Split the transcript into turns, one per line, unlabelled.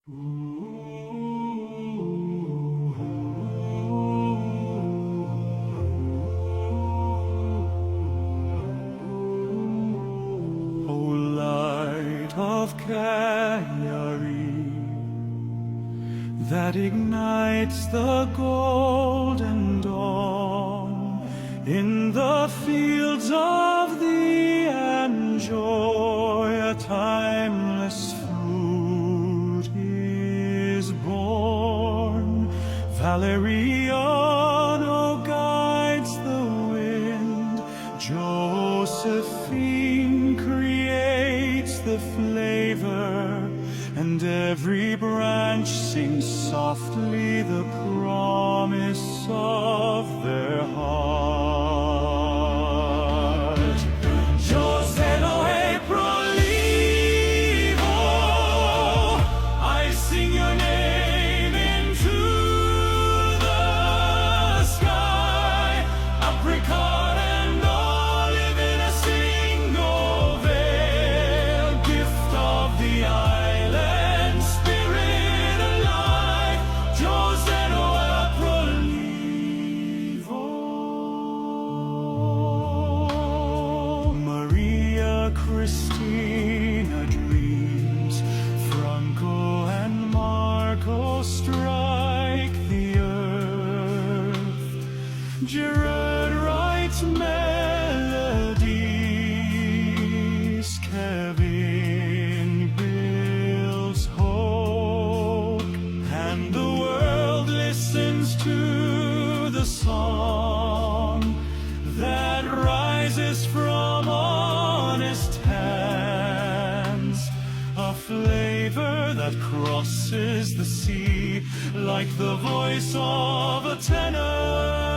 O light of Kyrie, that ignites the golden dawn in the fields of thee, and joy, a timeless fruit, is born. Valeriano guides the wind, Josephine creates the flavor, and every branch sings softly the promise of their heart. Jose lo he prolivo, I sing your name into the sky. Apricot and olive in a single veil, gift of the island, spirit alive. Jose lo he prolivo. Maria Christina dreams, Franco and Marco strike the earth. Gerard writes melodies, Kevin builds hope, and the world listens to the song that rises from honest hands, a flavor that crosses the sea like the voice of a tenor.